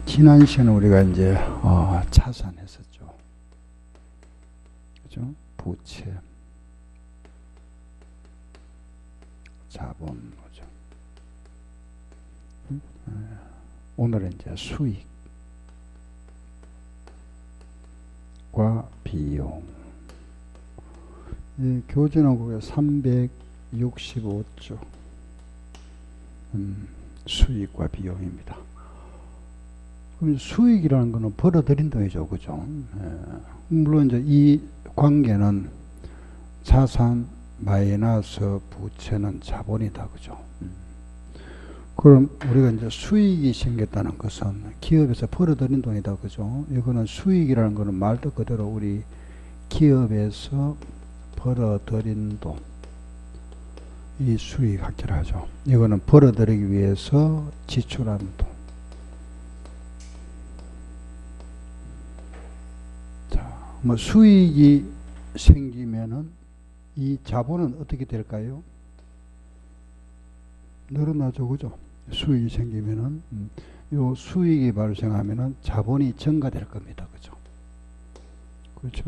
지난 시간에 우리가 이제 차산했었죠. 그죠? 부채, 자본, 뭐죠? 오늘은 이제 수익과 비용. 이 교재는 365조. 수익과 비용입니다. 그럼 수익이라는 거는 벌어들인 돈이죠, 그죠? 물론 이제 이 관계는 자산 마이너스 부채는 자본이다, 그죠? 그럼 우리가 이제 수익이 생겼다는 것은 기업에서 벌어들인 돈이다, 그죠? 이거는 수익이라는 거는 말도 그대로 우리 기업에서 벌어들인 돈, 이 수익 학계를 하죠. 이거는 벌어들이기 위해서 지출한 돈. 자, 뭐 수익이 생기면은 이 자본은 어떻게 될까요? 늘어나죠, 그죠? 수익이 생기면은 요 수익이 발생하면은 자본이 증가될 겁니다, 그죠? 그렇죠?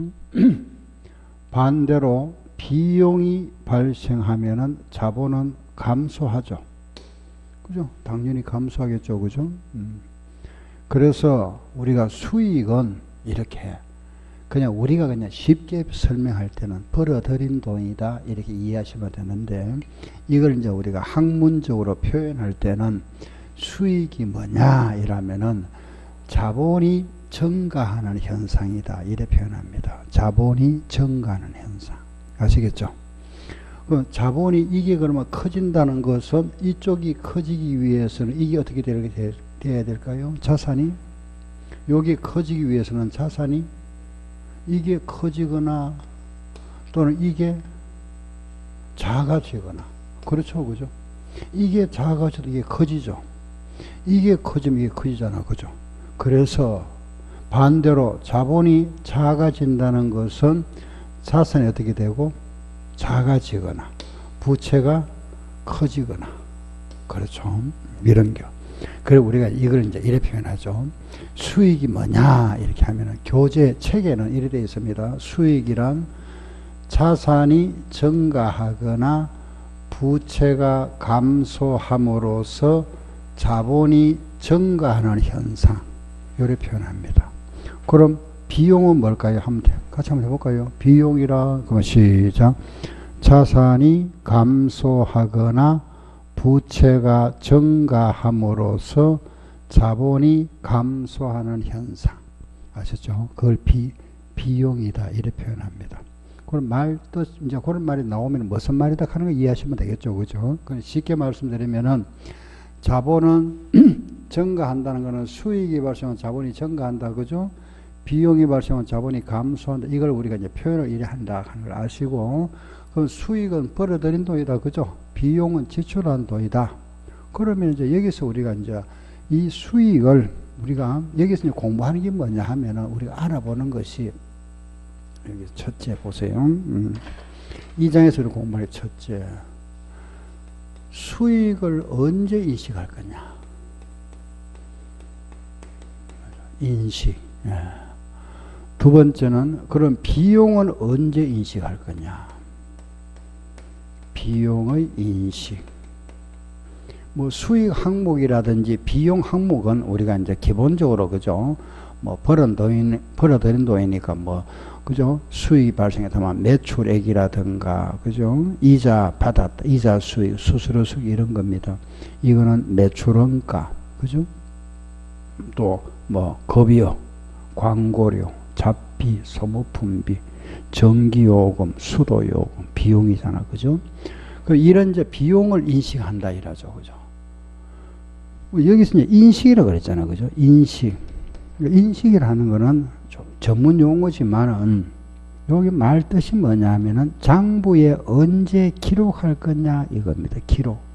반대로 비용이 발생하면은 자본은 감소하죠. 그죠? 당연히 감소하겠죠. 그죠? 그래서 우리가 수익은 이렇게 그냥 우리가 그냥 쉽게 설명할 때는 벌어들인 돈이다 이렇게 이해하시면 되는데, 이걸 이제 우리가 학문적으로 표현할 때는 수익이 뭐냐 이라면은 자본이 증가하는 현상이다 이렇게 표현합니다. 자본이 증가하는 현상. 아시겠죠? 자본이 이게 그러면 커진다는 것은 이쪽이 커지기 위해서는 이게 어떻게 돼야 될까요? 자산이 여기 커지기 위해서는 자산이 이게 커지거나 또는 이게 작아지거나, 그렇죠, 그죠? 이게 작아져도 이게 커지죠. 이게 커지면 이게 커지잖아, 그죠? 그래서 반대로 자본이 작아진다는 것은 자산이 어떻게 되고 작아지거나 부채가 커지거나, 그렇죠? 이런 거. 그리고 우리가 이걸 이제 이렇게 표현하죠. 수익이 뭐냐 이렇게 하면은 교재 책에는 이렇게 되어 있습니다. 수익이란 자산이 증가하거나 부채가 감소함으로써 자본이 증가하는 현상, 이렇게 표현합니다. 그럼 비용은 뭘까요? 같이 한번 해볼까요? 비용이라 그러면 시작. 자산이 감소하거나 부채가 증가함으로써 자본이 감소하는 현상. 아셨죠? 그걸 비용이다 이렇게 표현합니다. 그런 말도 이제 그런 말이 나오면 무슨 말이다 하는 거 이해하시면 되겠죠, 그죠? 쉽게 말씀드리면은 자본은 증가한다는 것은 수익이 발생한 자본이 증가한다, 그죠? 비용이 발생한 자본이 감소한다. 이걸 우리가 이제 표현을 이래 한다 하는 걸 아시고, 그럼 수익은 벌어들인 돈이다, 그죠? 비용은 지출한 돈이다. 그러면 이제 여기서 우리가 이제 이 수익을 우리가 여기서 이제 공부하는 게 뭐냐 하면은 우리가 알아보는 것이, 여기 첫째 보세요. 이 장에서 공부할 첫째, 수익을 언제 인식할 거냐? 인식. 두 번째는 그럼 비용은 언제 인식할 거냐? 비용의 인식. 뭐 수익 항목이라든지 비용 항목은 우리가 이제 기본적으로, 그죠? 뭐 벌어들인 돈이니까 뭐, 그죠? 수익이 발생했다면 매출액이라든가, 그죠? 이자 받았다, 이자 수익, 수수료 수익 이런 겁니다. 이거는 매출원가, 그죠? 또 뭐 급여, 광고료, 잡비, 소모품비, 전기요금, 수도요금, 비용이잖아, 그죠? 이런 이제 비용을 인식한다 이라죠, 그죠? 여기서 이제 인식이라고 그랬잖아, 그죠? 인식. 인식이라는 거는 좀 전문 용어지만은 여기 말 뜻이 뭐냐 하면은 장부에 언제 기록할 거냐 이겁니다. 기록.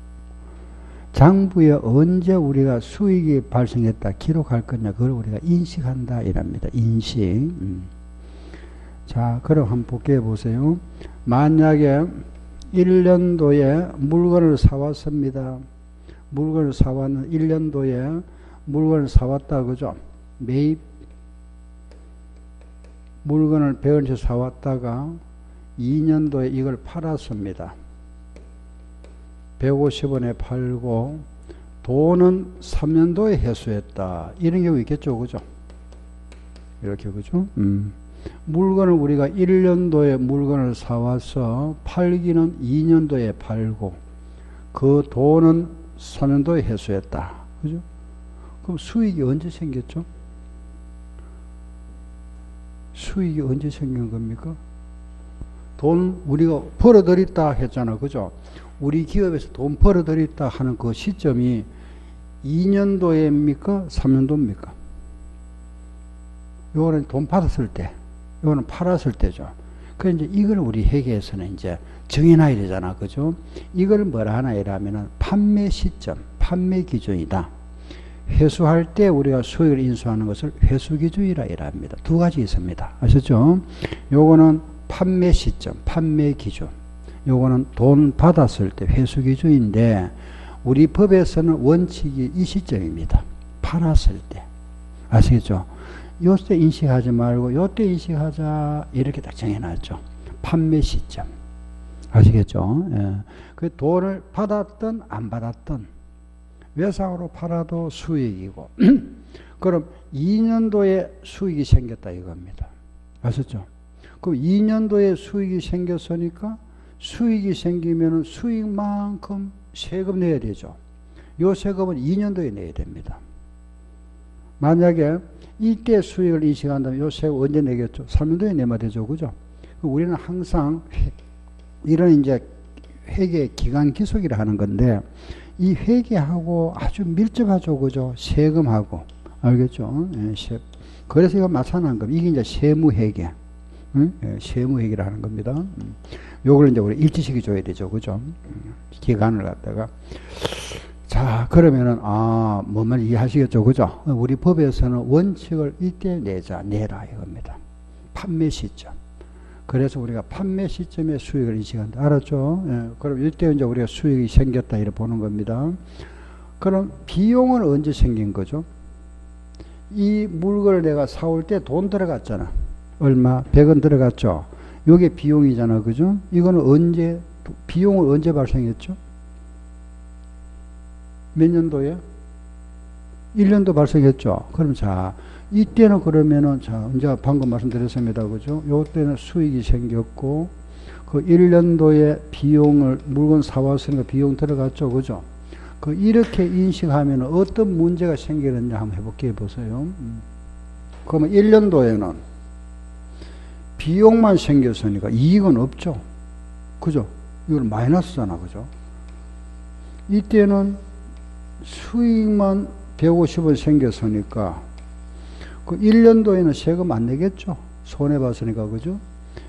장부에 언제 우리가 수익이 발생했다 기록할 거냐, 그걸 우리가 인식한다 이랍니다. 인식. 자, 그럼 한번 볼게요. 보세요. 만약에 1년도에 물건을 사왔습니다. 물건을 사왔는 1년도에 물건을 사왔다 그죠? 매입 물건을 100원씩 사왔다가 2년도에 이걸 팔았습니다. 150원에 팔고 돈은 3년도에 회수했다. 이런 경우 있겠죠, 그죠? 이렇게 그죠? 물건을 우리가 1년도에 물건을 사와서 팔기는 2년도에 팔고 그 돈은 3년도에 회수했다. 그죠? 그럼 수익이 언제 생겼죠? 수익이 언제 생긴 겁니까? 돈 우리가 벌어들였다 했잖아. 그죠? 우리 기업에서 돈 벌어들였다 하는 그 시점이 2년도입니까? 3년도입니까? 요거는 돈 받았을 때, 요거는 팔았을 때죠. 그 이제 이걸 우리 회계에서는 이제 정해놔야 되잖아. 그죠? 이걸 뭐라 하나 이라면은 판매 시점, 판매 기준이다. 회수할 때 우리가 수익을 인수하는 것을 회수 기준이라 이랍니다. 두 가지 있습니다. 아셨죠? 요거는 판매 시점, 판매 기준. 요거는 돈 받았을 때 회수 기준인데 우리 법에서는 원칙이 이 시점입니다. 팔았을 때. 아시겠죠? 요때 인식하지 말고 요때 인식하자 이렇게 딱 정해놨죠. 판매 시점. 아시겠죠? 예. 그 돈을 받았든 안 받았든 외상으로 팔아도 수익이고 그럼 2년도에 수익이 생겼다 이겁니다. 아셨죠? 그럼 2년도에 수익이 생겼으니까 수익이 생기면 수익만큼 세금 내야 되죠. 요 세금은 2년도에 내야 됩니다. 만약에 이때 수익을 인식한다면 요 세금 언제 내겠죠? 3년도에 내면 되죠. 그죠? 우리는 항상 이런 이제 회계 기간 기속이라 하는 건데 이 회계하고 아주 밀접하죠. 그죠? 세금하고. 알겠죠? 예, 그래서 이거 마찬가지한 겁니다. 이게 이제 세무회계. 응? 예, 세무회계를 하는 겁니다. 요걸 이제 우리 일치시켜 줘야 되죠. 그죠? 기간을 갖다가. 자, 그러면은, 뭔 말인지 이해하시겠죠? 그죠? 우리 법에서는 원칙을 이때 내라 이겁니다. 판매 시점. 그래서 우리가 판매 시점에 수익을 인식한다. 알았죠? 예, 그럼 이때 이제 우리가 수익이 생겼다 이렇게 보는 겁니다. 그럼 비용은 언제 생긴 거죠? 이 물건을 내가 사올 때 돈 들어갔잖아. 얼마? 100원 들어갔죠? 요게 비용이잖아. 그죠? 이거는 언제, 비용을 언제 발생했죠? 몇 년도에? 1년도 발생했죠? 그럼 자, 이때는 그러면은, 자, 이제 방금 말씀드렸습니다. 그죠? 요때는 수익이 생겼고, 그 1년도에 비용을, 물건 사왔으니까 비용 들어갔죠. 그죠? 그, 이렇게 인식하면 어떤 문제가 생기느냐 한번 해볼게요. 보세요. 그러면 1년도에는 비용만 생겼으니까 이익은 없죠. 그죠? 이건 마이너스잖아. 그죠? 이때는 수익만 150원 생겼으니까 그 1년도에는 세금 안 내겠죠. 손해봤으니까. 그죠?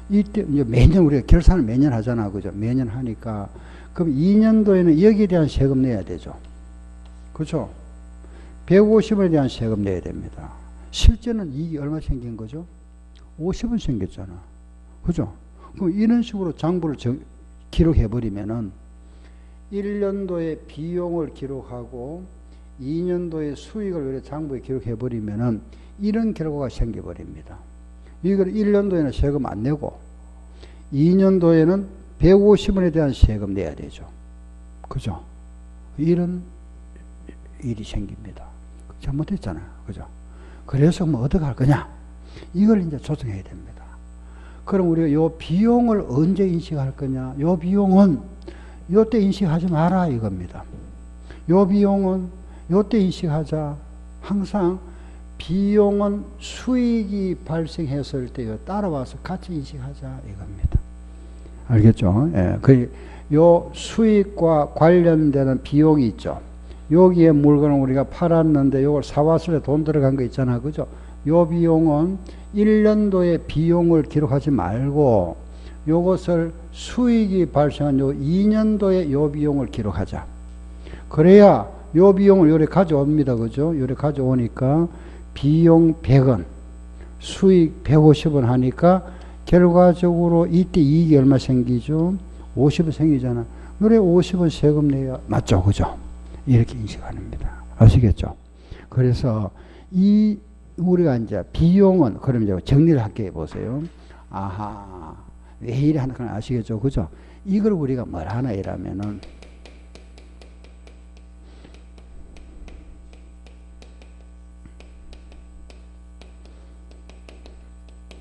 이때 이제 매년 우리가 결산을 매년 하잖아. 그죠? 매년 하니까 그럼 2년도에는 여기에 대한 세금 내야 되죠. 그죠? 150원에 대한 세금 내야 됩니다. 실제는 이익이 얼마 생긴 거죠? 50원 생겼잖아. 그죠? 그럼 이런 식으로 장부를 기록해버리면은 1년도에 비용을 기록하고 2년도에 수익을 이렇게 장부에 기록해버리면은 이런 결과가 생겨버립니다. 이걸 1년도에는 세금 안 내고 2년도에는 150원에 대한 세금 내야 되죠. 그죠? 이런 일이 생깁니다. 잘못했잖아요. 그죠? 그래서 뭐 어떻게 할 거냐? 이걸 이제 조정해야 됩니다. 그럼 우리가 요 비용을 언제 인식할 거냐? 요 비용은 요때 인식하지 마라 이겁니다. 요 비용은 요때 인식하자. 항상 비용은 수익이 발생했을 때 따라와서 같이 인식하자 이겁니다. 알겠죠? 예. 요 수익과 관련되는 비용이 있죠. 여기에 물건을 우리가 팔았는데 요걸 사왔을 때 돈 들어간 거 있잖아. 그죠? 요 비용은 1년도에 비용을 기록하지 말고 요것을 수익이 발생한 요 2년도에 요 비용을 기록하자. 그래야 요 비용을 요래 가져옵니다. 그죠? 요래 가져오니까 비용 100원, 수익 150원 하니까 결과적으로 이때 이익이 얼마 생기죠? 50원 생기잖아. 요래 50원 세금 내야 맞죠? 그죠? 이렇게 인식하는 겁니다. 아시겠죠? 그래서 이 우리가 이제 비용은 그럼 이제 정리를 할게 보세요. 아하, 왜 이래 하는 건 아시겠죠, 그죠? 이걸 우리가 뭘 하나 이라면은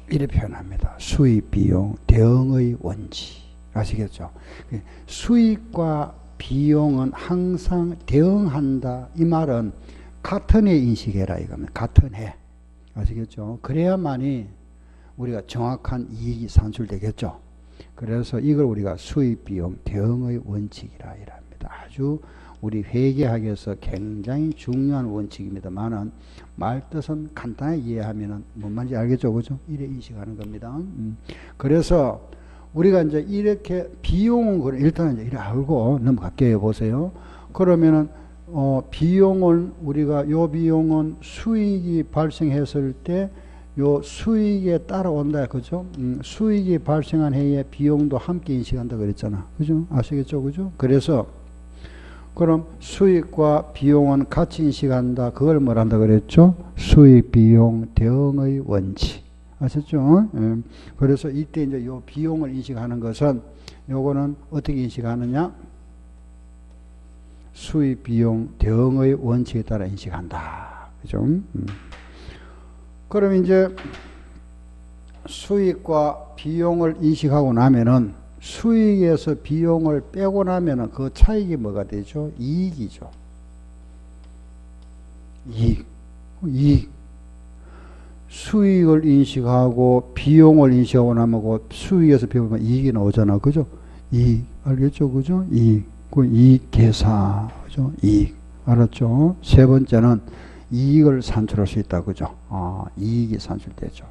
이렇게 표현합니다. 수입, 비용, 대응의 원칙. 아시겠죠? 수입과 비용은 항상 대응한다. 이 말은 같은 해 인식해라 이겁니다. 같은 해. 아시겠죠? 그래야만이 우리가 정확한 이익이 산출되겠죠. 그래서 이걸 우리가 수입, 비용, 대응의 원칙이라 이랍니다. 아주 우리 회계학에서 굉장히 중요한 원칙입니다만은 말뜻은 간단하게 이해하면은 뭔 말인지 알겠죠, 그죠? 이래 인식하는 겁니다. 그래서 우리가 이제 이렇게 비용은 일단 이제 이래 알고 넘어갈게요. 보세요. 그러면은 비용을 우리가 요 비용은 수익이 발생했을 때 요 수익에 따라온다, 그죠? 수익이 발생한 해에 비용도 함께 인식한다 그랬잖아, 그죠? 아시겠죠, 그죠? 그래서 그럼 수익과 비용은 같이 인식한다. 그걸 뭘 한다 그랬죠? 수익, 비용, 대응의 원칙. 아셨죠? 예. 그래서 이때 이제 요 비용을 인식하는 것은 요거는 어떻게 인식하느냐? 수익, 비용, 대응의 원칙에 따라 인식한다. 그죠? 그럼 이제 수익과 비용을 인식하고 나면은 수익에서 비용을 빼고 나면은 그 차익이 뭐가 되죠? 이익이죠. 이익. 수익을 인식하고 비용을 인식하고 나면 그 수익에서 비용을 이익이 나오잖아. 그죠? 이익. 알겠죠? 그죠? 이익. 그 이익 계산. 그죠? 이익. 알았죠? 세 번째는 이익을 산출할 수 있다. 그죠? 이익이 산출되죠.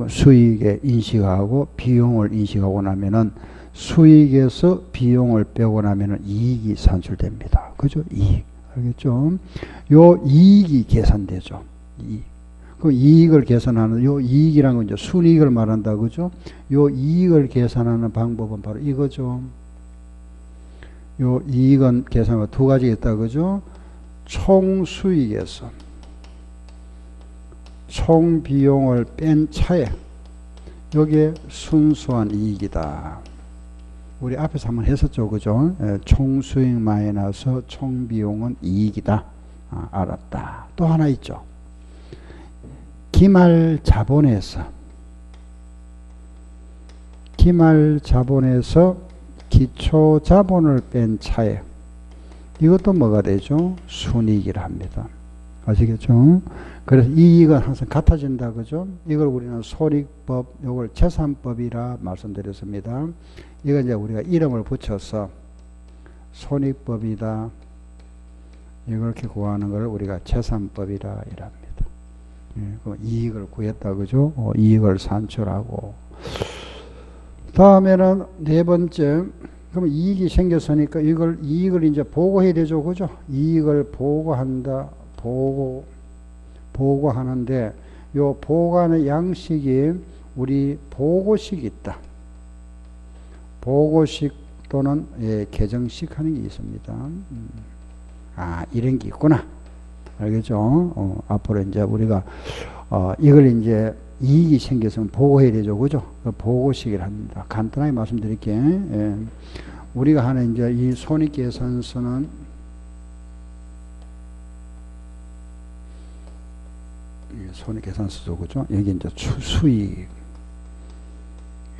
수익에 인식하고 비용을 인식하고 나면은 수익에서 비용을 빼고 나면은 이익이 산출됩니다. 그죠? 이익. 알겠죠? 요 이익이 계산되죠. 이익. 그 이익을 계산하는 요 이익이라는 건 이제 순이익을 말한다. 그죠? 요 이익을 계산하는 방법은 바로 이거죠. 요 이익은 계산하고 두 가지 있다. 그죠? 총 수익에서 총 비용을 뺀 차액, 여기에 순수한 이익이다. 우리 앞에서 한번 했었죠, 그죠? 총 수익 마이너스 총 비용은 이익이다. 알았다. 또 하나 있죠. 기말 자본에서 기초 자본을 뺀 차액, 이것도 뭐가 되죠? 순이익이라 합니다. 아시겠죠? 그래서 이익은 항상 같아진다. 그죠? 이걸 우리는 손익법, 이걸 재산법이라 말씀드렸습니다. 이거 이제 우리가 이름을 붙여서 손익법이다. 이렇게 구하는 걸 우리가 재산법이라 이랍니다. 예, 그 이익을 구했다. 그죠? 이익을 산출하고. 다음에는 네 번째. 그럼 이익이 생겼으니까 이익을 이제 보고해야 되죠. 그죠? 이익을 보고한다. 보고하는데 요 보고하는 양식이 우리 보고식이 있다. 보고식 또는 계정식 하는 게 있습니다. 이런 게 있구나. 알겠죠? 앞으로 이제 우리가 이걸 이제 이익이 생겼으면 보고해야 되죠. 그죠? 보고식을 합니다. 간단하게 말씀드릴게요. 우리가 하는 이제 이 손익계산서는 손익계산서죠. 그죠? 여기 이제 수익.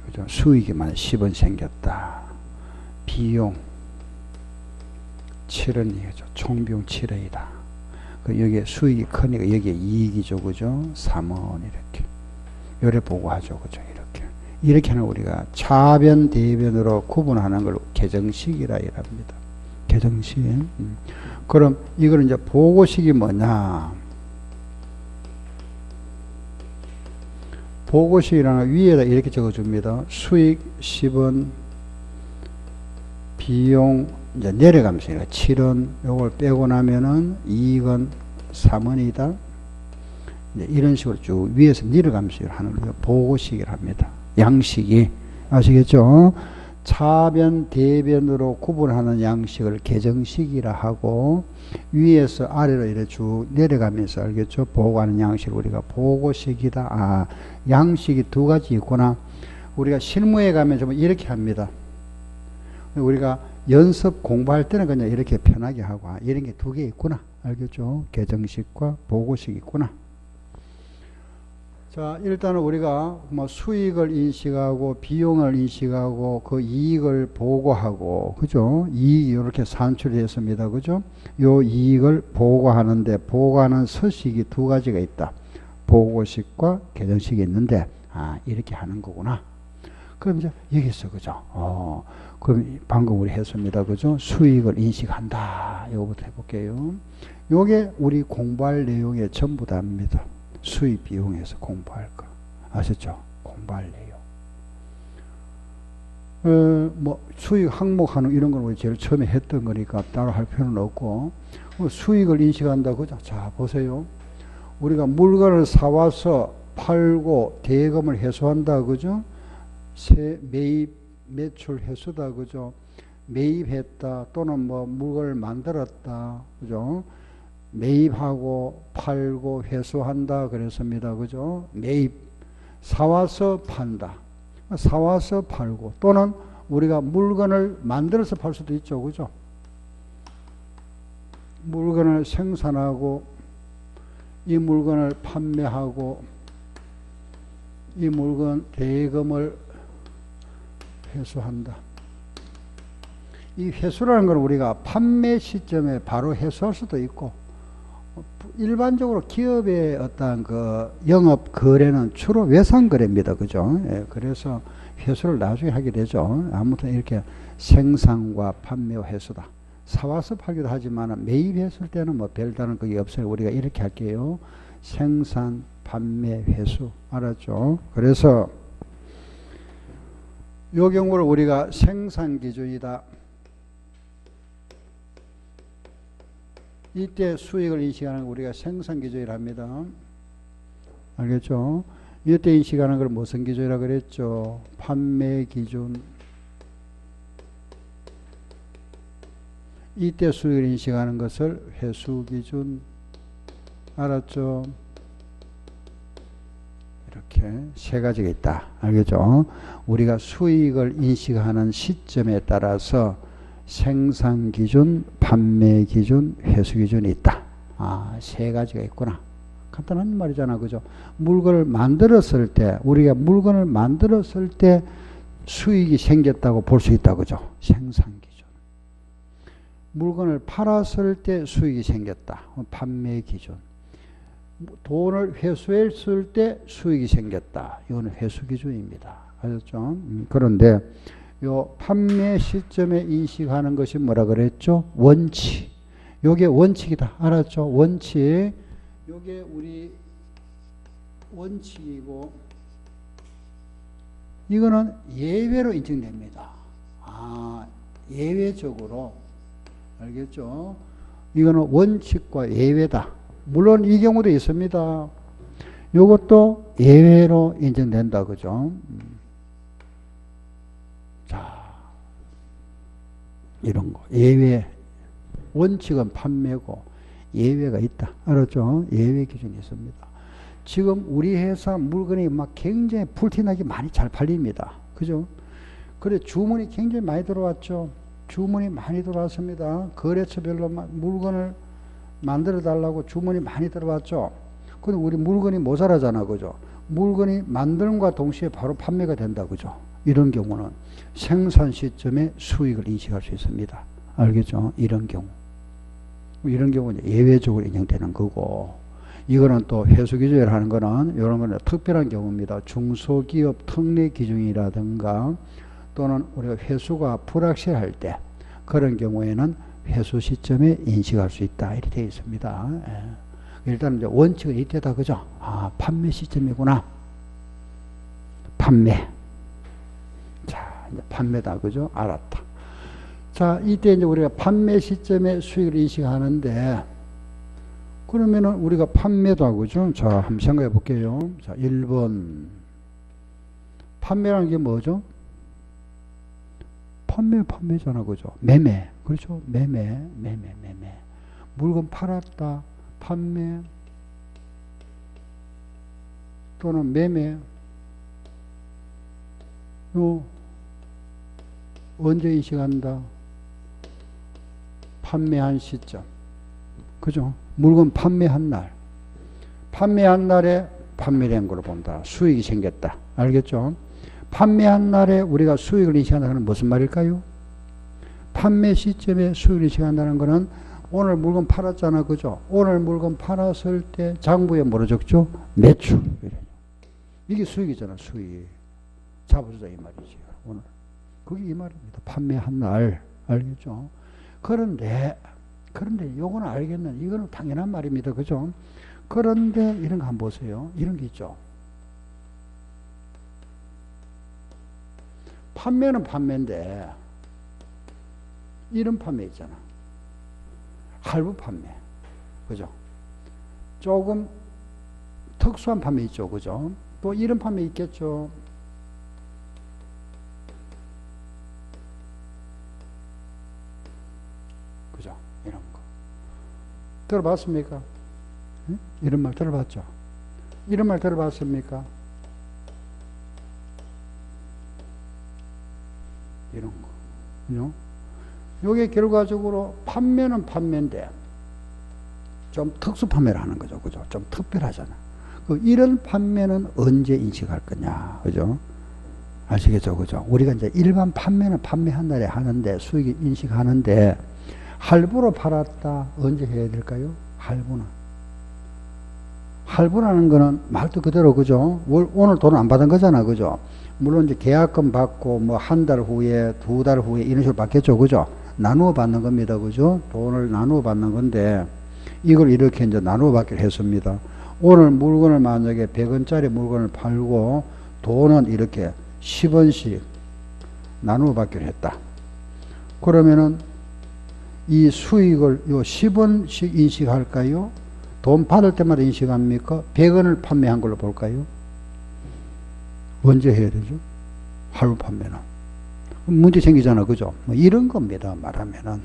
그죠? 수익이 만약 10원 생겼다. 비용 7원이죠. 총비용 7원이다. 여기에 수익이 크니까 여기에 이익이죠. 그죠? 3원 이렇게. 요래 보고하죠. 그죠? 이렇게 하는 우리가 차변, 대변으로 구분하는 걸 계정식이라 합니다. 계정식. 그럼 이걸 이제 보고식이 뭐냐? 보고식이라는 위에다 이렇게 적어줍니다. 수익 10원, 비용 이제 내려가면서 7원, 요걸 빼고 나면은 이익은 3원이다. 이런 식으로 쭉 위에서 내려가면서 하는 거 보고식이라 합니다. 양식이. 아시겠죠? 차변, 대변으로 구분하는 양식을 계정식이라 하고 위에서 아래로 이렇게 쭉 내려가면서 알겠죠? 보고하는 양식을 우리가 보고식이다. 아, 양식이 두 가지 있구나. 우리가 실무에 가면 좀 이렇게 합니다. 우리가 연습 공부할 때는 그냥 이렇게 편하게 하고 이런 게 두 개 있구나. 알겠죠? 계정식과 보고식이 있구나. 자, 일단은 우리가 뭐 수익을 인식하고 비용을 인식하고 그 이익을 보고하고, 그죠? 이익이 이렇게 산출이 됐습니다. 그죠? 요 이익을 보고하는데 보고하는 서식이 두 가지가 있다. 보고식과 계정식이 있는데, 아, 이렇게 하는 거구나. 그럼 이제 여기서, 그죠? 그럼 방금 우리 했습니다. 그죠? 수익을 인식한다. 요거부터 해볼게요. 요게 우리 공부할 내용의 전부 다입니다. 수익 비용에서 공부할 거 아셨죠? 공부할 내용. 뭐 수익 항목하는 이런 건 우리 제일 처음에 했던 거니까 따로 할 필요는 없고, 수익을 인식한다. 그죠? 자, 보세요. 우리가 물건을 사와서 팔고 대금을 회수한다. 그죠? 매입 매출 회수다. 그죠? 매입했다 또는 뭐 물건을 만들었다. 그죠? 매입하고 팔고 회수한다 그랬습니다. 그죠? 매입, 사와서 판다. 사와서 팔고 또는 우리가 물건을 만들어서 팔 수도 있죠. 그죠? 물건을 생산하고 이 물건을 판매하고 이 물건 대금을 회수한다. 이 회수라는 건 우리가 판매 시점에 바로 회수할 수도 있고, 일반적으로 기업의 어떤 그 영업 거래는 주로 외상 거래입니다. 그죠? 예, 그래서 회수를 나중에 하게 되죠. 아무튼 이렇게 생산과 판매와 회수다. 사와서 팔기도 하지만 매입했을 때는 뭐 별다른 그게 없어요. 우리가 이렇게 할게요. 생산, 판매, 회수. 알았죠? 그래서 요 경우를 우리가 생산 기준이다. 이때 수익을 인식하는 걸 우리가 생산 기준이라 합니다. 알겠죠? 이때 인식하는 걸 무슨 기준이라 그랬죠? 판매 기준. 이때 수익을 인식하는 것을 회수 기준. 알았죠? 이렇게 세 가지가 있다. 알겠죠? 우리가 수익을 인식하는 시점에 따라서 생산 기준, 판매 기준, 회수 기준이 있다. 아, 세 가지가 있구나. 간단한 말이잖아. 그죠? 물건을 만들었을 때, 우리가 물건을 만들었을 때 수익이 생겼다고 볼 수 있다. 그죠? 생산 기준. 물건을 팔았을 때 수익이 생겼다. 판매 기준. 돈을 회수했을 때 수익이 생겼다. 이거는 회수 기준입니다. 아셨죠? 그런데 요 판매 시점에 인식하는 것이 뭐라 그랬죠? 원칙. 요게 원칙이다. 알았죠? 원칙. 요게 우리 원칙이고, 이거는 예외로 인정됩니다. 아, 예외적으로. 알겠죠? 이거는 원칙과 예외다. 물론 이 경우도 있습니다. 요것도 예외로 인정된다. 그죠? 자, 이런 거. 예외. 원칙은 판매고 예외가 있다. 알았죠? 예외 기준이 있습니다. 지금 우리 회사 물건이 막 굉장히 불티나게 많이 잘 팔립니다. 그죠? 그래, 주문이 굉장히 많이 들어왔죠. 주문이 많이 들어왔습니다. 거래처별로 물건을 만들어 달라고 주문이 많이 들어왔죠. 근데 우리 물건이 모자라잖아. 그죠? 물건이 만드는과 동시에 바로 판매가 된다. 그죠? 이런 경우는 생산 시점에 수익을 인식할 수 있습니다. 알겠죠? 이런 경우. 이런 경우는 예외적으로 인정되는 거고, 이거는 또 회수 기준이라 하는 거는 이런 거는 특별한 경우입니다. 중소기업 특례 기준이라든가 또는 우리가 회수가 불확실할 때 그런 경우에는 회수 시점에 인식할 수 있다. 이렇게 되어 있습니다. 예. 일단 이제 원칙은 이때다. 그죠? 아, 판매 시점이구나. 판매. 자, 이제 판매다. 그죠? 알았다. 자, 이때 이제 우리가 판매 시점에 수익을 인식하는데, 그러면은 우리가 판매다. 그죠? 자, 한번 생각해 볼게요. 자, 1번. 판매라는 게 뭐죠? 판매잖아. 그죠? 매매. 그렇죠? 매매. 물건 팔았다. 판매. 또는 매매. 요, 언제 인식한다? 판매한 시점. 그죠? 물건 판매한 날. 판매한 날에 판매된 걸로 본다. 수익이 생겼다. 알겠죠? 판매한 날에 우리가 수익을 인식한다는 것은 무슨 말일까요? 판매 시점에 수익을 인식한다는 것은 오늘 물건 팔았잖아. 그죠? 오늘 물건 팔았을 때 장부에 뭐로 적죠? 매출. 이게 수익이잖아. 수익. 잡아주자 이 말이지. 오늘. 그게 이 말입니다. 판매한 날. 알겠죠? 그런데 요거는 알겠는, 이거는 당연한 말입니다. 그죠? 그런데 이런 거 한번 보세요. 이런 게 있죠. 판매는 판매인데 이런 판매 있잖아. 할부 판매. 그죠? 조금 특수한 판매 있죠. 그죠? 또 이런 판매 있겠죠. 그죠? 이런 거. 들어봤습니까? 응? 이런 말 들어봤죠? 이런 말 들어봤습니까? 이런 거. 그죠? 요게 결과적으로 판매는 판매인데 좀 특수 판매를 하는 거죠. 그죠? 좀 특별하잖아. 이런 판매는 언제 인식할 거냐. 그죠? 아시겠죠? 그죠? 우리가 이제 일반 판매는 판매한 날에 하는데, 수익 인식하는데, 할부로 팔았다. 언제 해야 될까요? 할부라는 거는 말도 그대로, 그죠? 오늘 돈 안 받은 거잖아. 그죠? 물론 이제 계약금 받고, 뭐, 한 달 후에, 두 달 후에 이런 식으로 받겠죠. 그죠? 나누어 받는 겁니다. 그죠? 돈을 나누어 받는 건데, 이걸 이렇게 이제 나누어 받기로 했습니다. 오늘 물건을 만약에 100원짜리 물건을 팔고, 돈은 이렇게 10원씩 나누어 받기로 했다. 그러면은, 이 수익을 요 10원씩 인식할까요? 돈 받을 때마다 인식합니까? 100원을 판매한 걸로 볼까요? 언제 해야 되죠? 할부 판매는. 문제 생기잖아. 그죠? 뭐 이런 겁니다. 말하면은.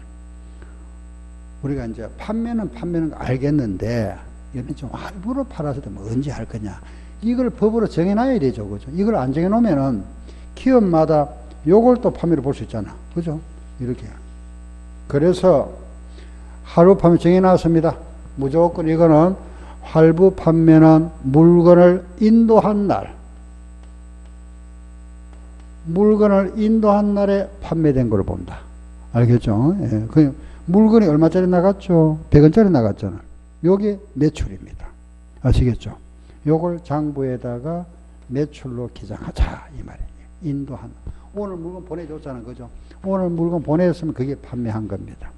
우리가 이제 판매는 알겠는데, 이건 좀 할부로 팔아서 뭐 언제 할 거냐. 이걸 법으로 정해놔야 되죠. 그죠? 이걸 안 정해놓으면은 기업마다 요걸 또 판매로 볼 수 있잖아. 그죠? 이렇게. 그래서 할부 판매 정해놨습니다. 무조건 이거는 할부 판매는 물건을 인도한 날, 물건을 인도한 날에 판매된 걸 본다. 알겠죠? 예. 그 물건이 얼마짜리 나갔죠? 100원짜리 나갔잖아. 요게 매출입니다. 아시겠죠? 요걸 장부에다가 매출로 기장하자 이 말이에요. 인도한. 오늘 물건 보내줬잖아. 그죠? 오늘 물건 보냈으면 그게 판매한 겁니다.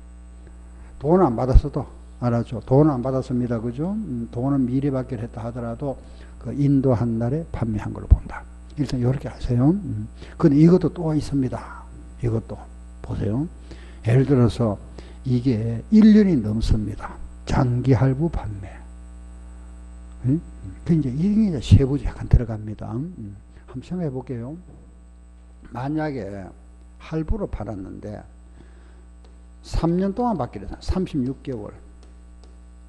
돈은 안 받았어도 알았죠? 돈은 안 받았습니다. 그죠? 돈은 미리 받기로 했다 하더라도 그 인도한 날에 판매한 걸로 본다. 일단 이렇게 하세요. 근데 이것도 또 있습니다. 이것도 보세요. 예를 들어서 이게 1년이 넘습니다. 장기 할부 판매. 그 이제 이게 세부적으로 약간 들어갑니다. 한번 생각해 볼게요. 만약에 할부로 팔았는데 3년 동안 받기로 했잖아. 36개월.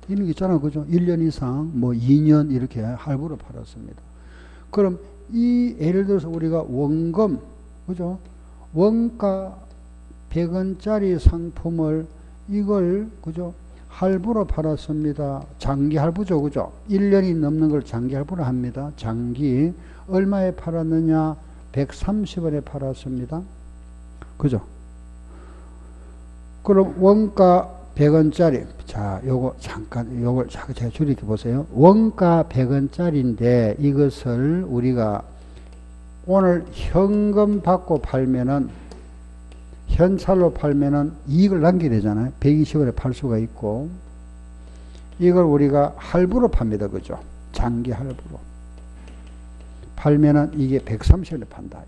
이런 게 있잖아. 그죠? 1년 이상, 뭐 2년 이렇게 할부로 팔았습니다. 그럼 이 예를 들어서 우리가 원금, 그죠? 원가 100원짜리 상품을 이걸, 그죠? 할부로 팔았습니다. 장기 할부죠. 그죠? 1년이 넘는 걸 장기 할부로 합니다. 장기. 얼마에 팔았느냐? 130원에 팔았습니다. 그죠? 그럼 원가 100원짜리. 자, 요거 잠깐, 요걸 제가 줄이게 보세요. 원가 100원짜리인데 이것을 우리가 오늘 현금 받고 팔면은, 현찰로 팔면은 이익을 남기게 되잖아요. 120원에 팔 수가 있고, 이걸 우리가 할부로 팝니다. 그죠? 장기 할부로. 팔면은 이게 130원에 판다.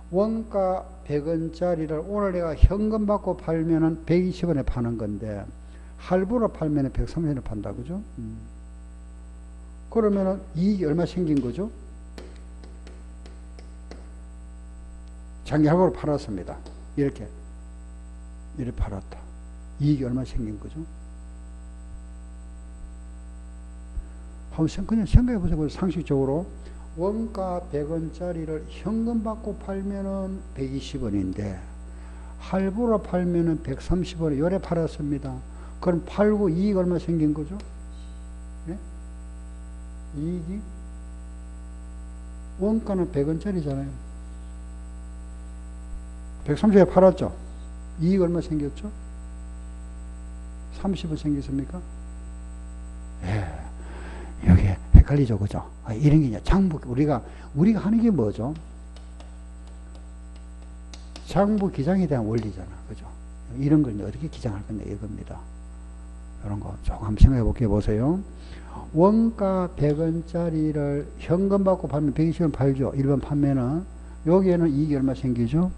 원가 100원짜리를 오늘 내가 현금 받고 팔면은 120원에 파는 건데, 할부로 팔면은 130원에 판다. 그죠? 그러면은 이익이 얼마 생긴 거죠? 장기 할부로 팔았습니다. 이렇게 팔았다. 이익이 얼마 생긴 거죠? 한번 그냥 생각해 보세요. 상식적으로 원가 100원짜리를 현금 받고 팔면은 120원인데 할부로 팔면은 130원에 요래 팔았습니다. 그럼 팔고 이익 얼마 생긴 거죠? 네? 이익이 원가는 100원짜리잖아요. 130원에 팔았죠? 이익 얼마 생겼죠? 30원 생겼습니까? 예. 여기 헷갈리죠, 그죠? 이런 게 이제 장부, 우리가 하는 게 뭐죠? 장부 기장에 대한 원리잖아, 그죠? 이런 걸 어떻게 기장할 건데 이겁니다. 이런 거 조금 한번 생각해 볼게요. 보세요. 원가 100원짜리를 현금 받고 팔면 120원 팔죠. 일반 판매는. 여기에는 이익이 얼마 생기죠?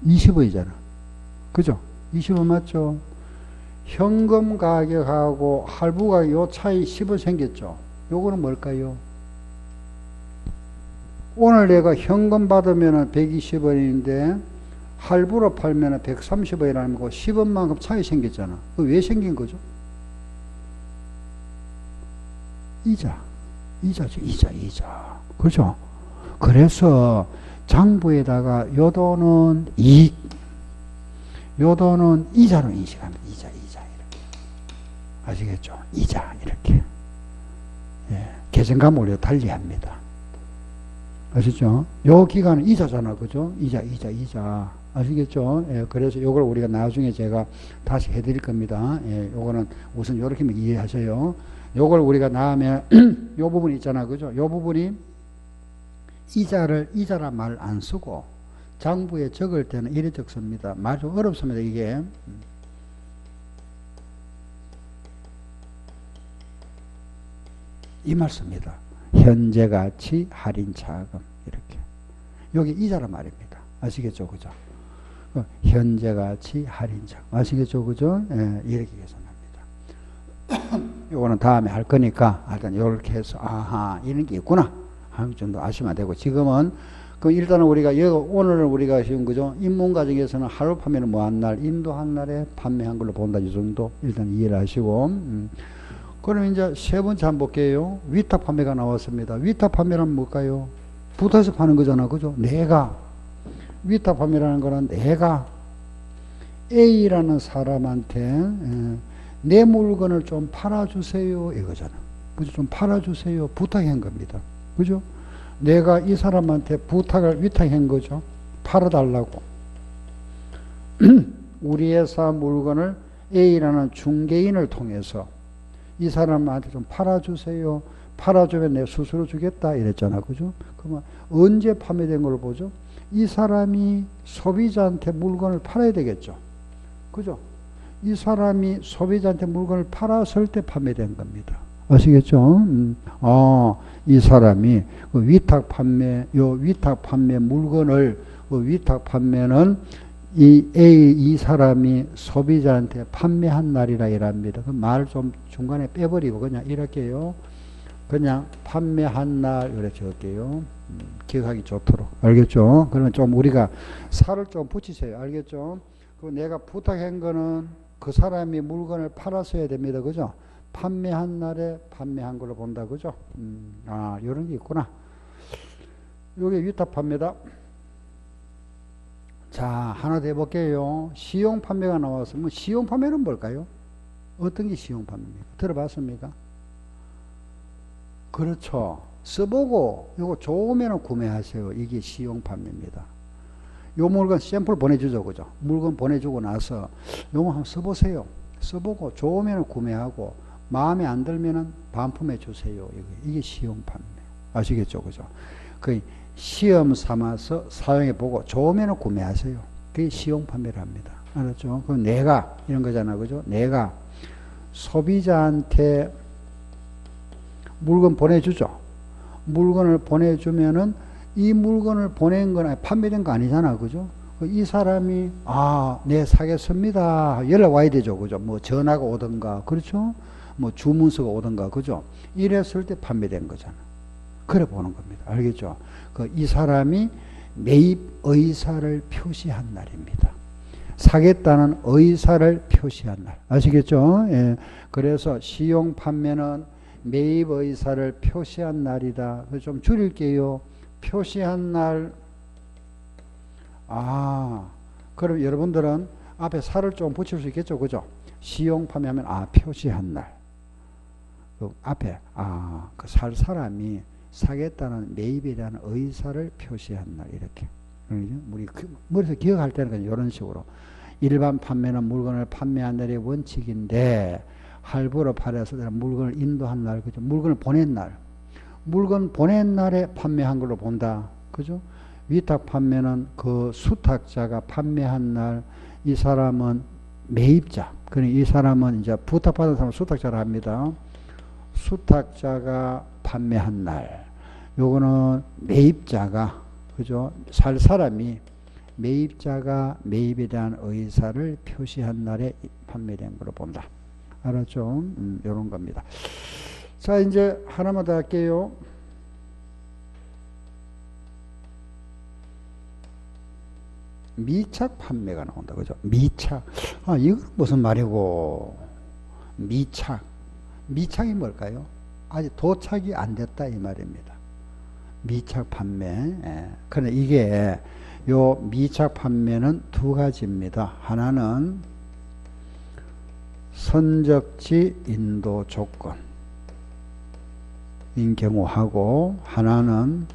20원이잖아. 그죠? 20원 맞죠? 현금 가격하고 할부 가격 요 차이 10원 생겼죠. 요거는 뭘까요? 오늘 내가 현금 받으면 120원인데 할부로 팔면 130원이라는 거 10원만큼 차이 생겼잖아. 왜 생긴 거죠? 이자죠. 이자. 그죠? 그래서 장부에다가 요 돈은 이익, 요 돈은 이자로 인식합니다. 이자 이렇게. 아시겠죠? 이자 이렇게. 예, 계산감 오히려 달리합니다. 아시죠? 요 기간은 이자잖아, 그죠? 이자. 아시겠죠? 예, 그래서 요걸 우리가 나중에 제가 다시 해드릴 겁니다. 예, 요거는 우선 요렇게만 이해하세요. 요걸 우리가 다음에 요 부분 있잖아, 그죠? 요 부분이 이자라 말 안 쓰고 장부에 적을 때는 이래 적습니다. 말 좀 어렵습니다, 이게. 이 말 씁니다. 현재가치 할인차금 이렇게. 여기 이자란 말입니다. 아시겠죠, 그죠? 현재가치 할인차금 아시겠죠, 그죠? 예, 이렇게 계산합니다. 요거는 다음에 할 거니까 일단 이렇게 해서 아하 이런 게 있구나 하는 정도 아시면 되고, 지금은 그 일단은 우리가 오늘은 우리가 지금 그죠? 입문 과정에서는 하루 판매는 뭐 한 날, 인도한 날에 판매한 걸로 본다 이 정도 일단 이해를 하시고. 그럼 이제 세 번째 한번 볼게요. 위탁 판매가 나왔습니다. 위탁 판매란 뭘까요? 붙어서 파는 거잖아, 그죠? 내가 위탁 판매라는 거는 내가 A라는 사람한테 내 물건을 좀 팔아주세요 이거잖아. 그죠? 좀 팔아주세요 부탁한 겁니다. 그죠? 내가 이 사람한테 부탁을 위탁한 거죠. 팔아달라고. 우리 회사 물건을 A라는 중개인을 통해서 이 사람한테 좀 팔아주세요. 팔아주면 내 수수료 주겠다 이랬잖아, 그죠? 그러면 언제 판매된 걸 보죠? 이 사람이 소비자한테 물건을 팔아야 되겠죠, 그죠? 이 사람이 소비자한테 물건을 팔았을 때 판매된 겁니다. 아시겠죠? 이 사람이 그 위탁 판매 물건을 위탁 판매는 이 사람이 소비자한테 판매한 날이라 이랍니다. 그 말 좀 중간에 빼버리고 그냥 이렇게요. 그냥 판매한 날 이렇게 적을게요. 기억하기 좋도록. 알겠죠? 그러면 좀 우리가 살을 좀 붙이세요. 알겠죠? 그 내가 부탁한 거는 그 사람이 물건을 팔았어야 됩니다. 그죠? 판매한 날에 판매한 걸로 본다. 그죠? 이런 게 있구나. 요게 위탁 판매다. 자, 하나 더 해볼게요. 시용 판매가 나왔으면 시용 판매는 뭘까요? 어떤 게 시용 판매입니까? 들어봤습니까? 그렇죠. 써보고 이거 좋으면 구매하세요. 이게 시용 판매입니다. 요 물건 샘플 보내주죠, 그죠? 물건 보내주고 나서 요거 한번 써보세요. 써보고 좋으면 구매하고 마음에 안 들면은 반품해 주세요. 이게 시용 판매. 아시겠죠, 그죠? 그 시험 삼아서 사용해 보고 좋으면 구매하세요. 그게 시용 판매를 합니다. 알았죠? 그럼 내가 이런 거잖아, 그죠? 내가 소비자한테 물건 보내주죠. 물건을 보내주면은 이 물건을 보낸 건 판매된 거 아니잖아, 그죠? 이 사람이 네 사겠습니다 연락 와야 되죠, 그죠? 뭐 전화가 오든가, 그렇죠? 뭐 주문서가 오든가, 그죠? 이랬을 때 판매된 거잖아. 그래 보는 겁니다. 알겠죠? 이 사람이 매입 의사를 표시한 날입니다. 사겠다는 의사를 표시한 날. 아시겠죠? 예. 그래서 시용 판매는 매입 의사를 표시한 날이다. 좀 줄일게요. 표시한 날. 그럼 여러분들은 앞에 살을 좀 붙일 수 있겠죠? 그죠? 시용 판매하면 표시한 날. 그 앞에 그 살 사람이 사겠다는 매입에 대한 의사를 표시한 날. 이렇게. 우리 머리에서 기억할 때는 이런 식으로. 일반 판매는 물건을 판매한 날의 원칙인데 할부로 팔아서 물건을 인도한 날, 그죠? 물건을 보낸 날. 물건 보낸 날에 판매한 걸로 본다. 그죠? 위탁 판매는 그 수탁자가 판매한 날, 이 사람은 매입자. 그러니 이 사람은 이제 부탁받은 사람을 수탁자라 합니다. 수탁자가 판매한 날. 요거는 매입자가, 그죠? 살 사람이 매입자가 매입에 대한 의사를 표시한 날에 판매된 걸로 본다. 알았죠? 요런 겁니다. 자, 이제 하나만 더 할게요. 미착 판매가 나온다. 그죠? 미착. 이건 무슨 말이고. 미착. 미착이 뭘까요? 아직 도착이 안 됐다 이 말입니다. 미착 판매. 그런데 이게 요 미착 판매는 두 가지입니다. 하나는 선적지 인도 조건인 경우하고 하나는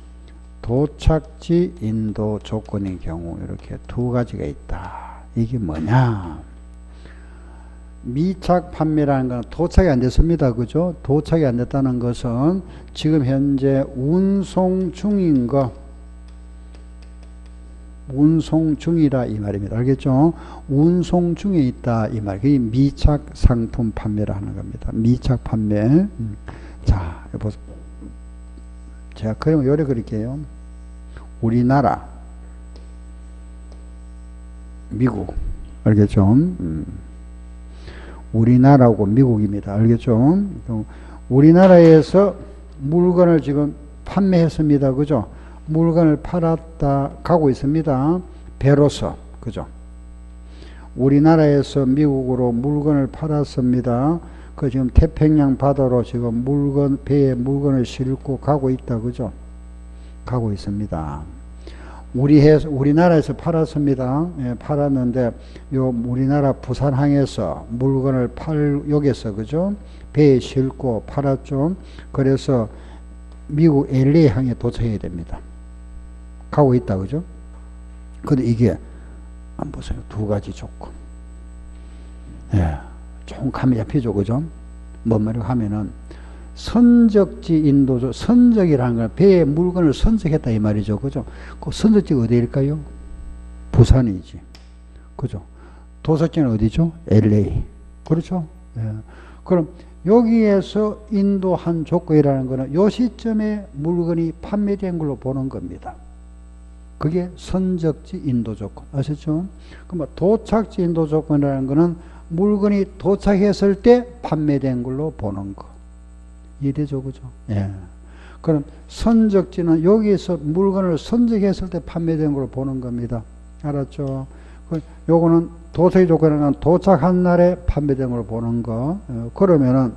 도착지 인도 조건인 경우 이렇게 두 가지가 있다. 이게 뭐냐? 미착 판매라는 건 도착이 안 됐습니다. 그죠? 도착이 안 됐다는 것은 지금 현재 운송 중인 거, 운송 중이라 이 말입니다. 알겠죠? 운송 중에 있다 이 말. 그게 미착 상품 판매라 하는 겁니다. 미착 판매. 자, 여보, 제가 그림을 요래 그릴게요. 우리나라, 미국, 알겠죠? 우리나라하고 미국입니다. 알겠죠? 우리나라에서 물건을 지금 판매했습니다. 그죠? 물건을 팔았다 가고 있습니다. 배로서. 그죠? 우리나라에서 미국으로 물건을 팔았습니다. 그 지금 태평양 바다로 지금 배에 물건을 싣고 가고 있다. 그죠? 가고 있습니다. 우리나라에서 팔았습니다. 예, 팔았는데 요 우리나라 부산항에서 물건을 여기서 그죠? 배에 싣고 팔았죠. 그래서 미국 LA 항에 도착해야 됩니다. 가고 있다. 그죠? 근데 이게 안 보세요. 두 가지 조건. 예. 조금 감이 잡히죠. 그죠? 뭔 말이고 하면은 선적지 인도죠. 선적이라는 건 배에 물건을 선적했다 이 말이죠. 그죠? 그 선적지가 어디일까요? 부산이지. 그죠? 도착지는 어디죠? LA. 그렇죠? 예. 그럼 여기에서 인도한 조건이라는 것은 요 시점에 물건이 판매된 걸로 보는 겁니다. 그게 선적지 인도 조건. 아셨죠? 그럼 도착지 인도 조건이라는 것은 물건이 도착했을 때 판매된 걸로 보는 거. 이해되죠? 그죠? 예. 그럼 선적지는 여기에서 물건을 선적했을 때 판매된 걸로 보는 겁니다. 알았죠? 요거는 도착 조건은 도착한 날에 판매된 걸로 보는 거. 그러면은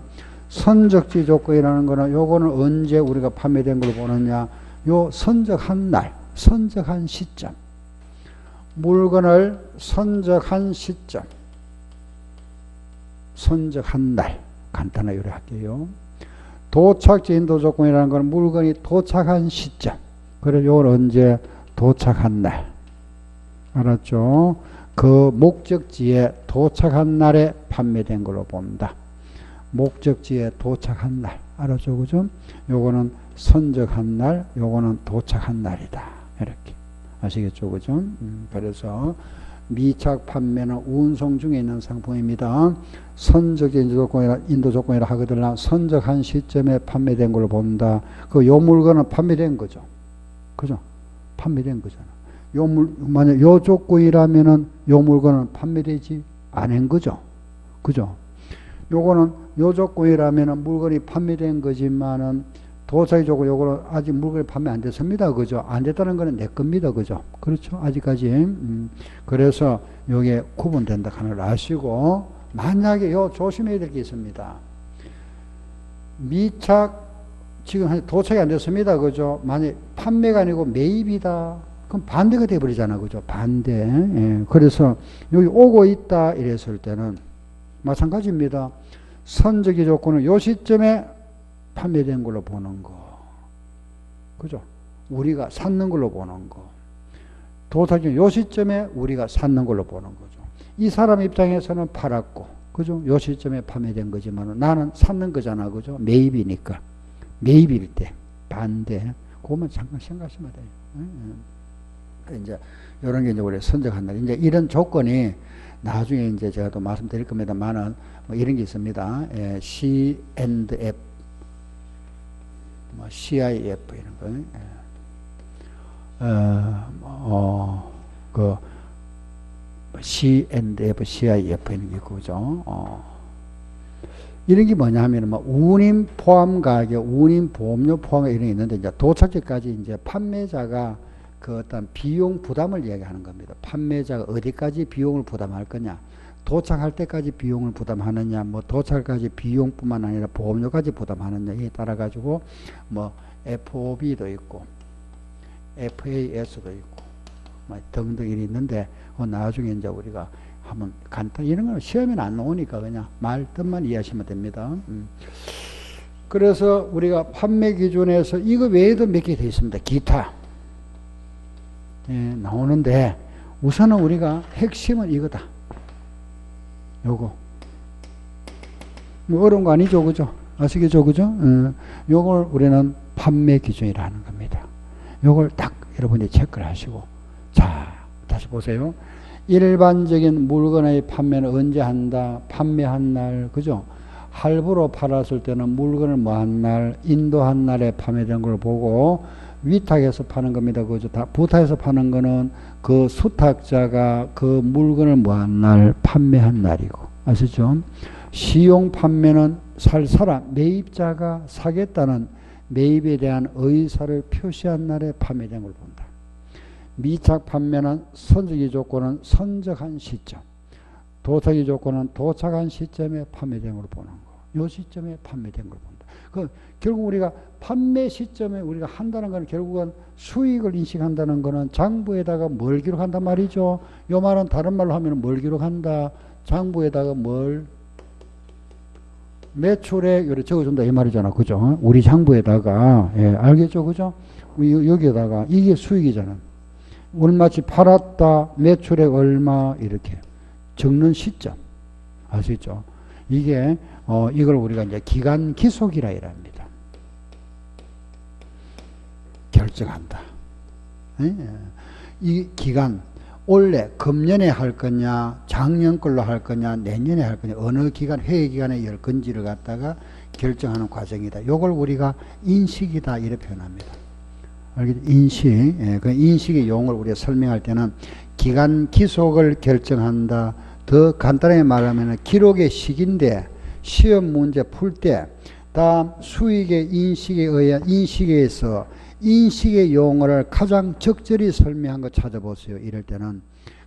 선적지 조건이라는 거는 요거는 언제 우리가 판매된 걸로 보느냐? 요 선적한 날, 선적한 시점. 물건을 선적한 시점. 선적한 날. 간단하게 요리할게요. 도착지 인도 조건이라는 건 물건이 도착한 시점. 그래서 요건 언제? 도착한 날. 알았죠? 그 목적지에 도착한 날에 판매된 걸로 본다. 목적지에 도착한 날. 알았죠? 그죠? 요거는 선적한 날, 요거는 도착한 날이다. 이렇게. 아시겠죠? 그죠? 그래서 미착 판매는 운송 중에 있는 상품입니다. 선적 인도 조건이라 하거든요. 선적한 시점에 판매된 걸로 본다. 요 물건은 판매된 거죠. 그죠? 판매된 거잖아. 만약 요 조건이라면은 요 물건은 판매되지 않은 거죠. 그죠? 요거는 요 조건이라면은 물건이 판매된 거지만은 도착이 조건 요거는 아직 물건이 판매 안 됐습니다. 그죠? 안 됐다는 거는 내 겁니다. 그죠? 그렇죠? 아직까지. 그래서 요게 구분된다 하는 걸 아시고, 만약에 요 조심해야 될 게 있습니다. 미착, 지금 도착이 안 됐습니다. 그죠? 만약에 판매가 아니고 매입이다. 그럼 반대가 돼버리잖아. 그죠? 반대. 예. 그래서 여기 오고 있다. 이랬을 때는 마찬가지입니다. 선적의 조건은 요 시점에 판매된 걸로 보는 거. 그죠? 우리가 샀는 걸로 보는 거. 도착이 요 시점에 우리가 샀는 걸로 보는 거죠. 이 사람 입장에서는 팔았고, 그죠? 요 시점에 판매된 거지만 나는 샀는 거잖아. 그죠? 매입이니까. 매입일 때. 반대. 그거만 잠깐 생각하시면 돼요. 이제, 요런 게 이제 우리 선적한다. 이제 이런 조건이 나중에 이제 제가 또 말씀드릴 겁니다만은 뭐 이런 게 있습니다. 예, C&F. 뭐 CIF 이런 거, 그 C&F, CIF 이런 게 있고죠. 이런 게 뭐냐 하면 뭐 운임 포함 가격, 운임 보험료 포함 이런 게 있는데 이제 도착지까지 이제 판매자가 그 어떤 비용 부담을 이야기하는 겁니다. 판매자가 어디까지 비용을 부담할 거냐. 도착할 때까지 비용을 부담하느냐, 뭐 도착까지 비용뿐만 아니라 보험료까지 부담하느냐에 따라 가지고 뭐 FOB도 있고 FAS도 있고 뭐 등등 일이 있는데 나중에 이제 우리가 한번 간단히 이런 거는 시험에는 안 나오니까 그냥 말 뜻만 이해하시면 됩니다. 그래서 우리가 판매 기준에서 이거 외에도 몇 개 되어 있습니다. 기타 예, 나오는데 우선은 우리가 핵심은 이거다. 요거 뭐 어려운 거 아니죠, 그죠? 아시겠죠, 그죠? 요걸 우리는 판매 기준이라는 겁니다. 요걸 딱 여러분이 체크를 하시고, 자 다시 보세요. 일반적인 물건의 판매는 언제 한다? 판매한 날, 그죠? 할부로 팔았을 때는 물건을 뭐 한 날, 인도한 날에 판매된 걸 보고 위탁해서 파는 겁니다. 그죠? 다 부탁해서 파는 거는 그 수탁자가 그 물건을 뭐 한 날, 판매한 날이고. 아시죠? 시용 판매는 살 사람, 매입자가 사겠다는 매입에 대한 의사를 표시한 날에 판매된 걸 본다. 미착 판매는 선적의 조건은 선적한 시점, 도착의 조건은 도착한 시점에 판매된 걸 보는 거. 요 시점에 판매된 걸 본다. 그 결국 우리가 판매 시점에 우리가 한다는 건 결국은 수익을 인식한다는 거는 장부에다가 뭘 기록한단 말이죠. 요 말은 다른 말로 하면 뭘 기록한다. 장부에다가 뭘 매출액 요래 적어준다 이 말이잖아. 그죠? 우리 장부에다가 예, 알겠죠? 그죠? 여기에다가 이게 수익이잖아. 얼마치 팔았다. 매출액 얼마 이렇게 적는 시점. 아시죠? 이게 이걸 우리가 이제 기간 기속이라 이랍니다. 결정한다. 예? 이 기간 올해 금년에 할 거냐 작년 걸로 할 거냐 내년에 할 거냐 어느 기간 회의 기간에 열 건지를 갖다가 결정하는 과정이다. 요걸 우리가 인식이다 이렇게 표현합니다. 알겠죠? 인식. 예, 그 인식의 용어를 우리가 설명할 때는 기간 기속을 결정한다. 더 간단하게 말하면 기록의 시기인데 시험 문제 풀 때 다음 수익의 인식에 의한 인식에서 인식의 용어를 가장 적절히 설명한 거 찾아보세요. 이럴 때는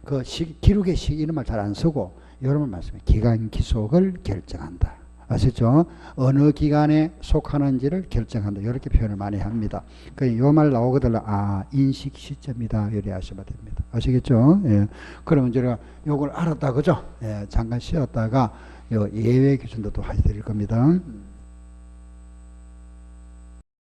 그 기록의 시기 이런 말 잘 안 쓰고 여러분 말씀해 기간 기속을 결정한다. 아시죠? 어느 기간에 속하는지를 결정한다. 이렇게 표현을 많이 합니다. 그 요 말 나오거든요. 아 인식 시점이다. 이렇게 하시면 됩니다. 아시겠죠? 예. 그러면 제가 요걸 알았다, 그죠? 예. 잠깐 쉬었다가 요 예외 기준도 또 해드릴 겁니다.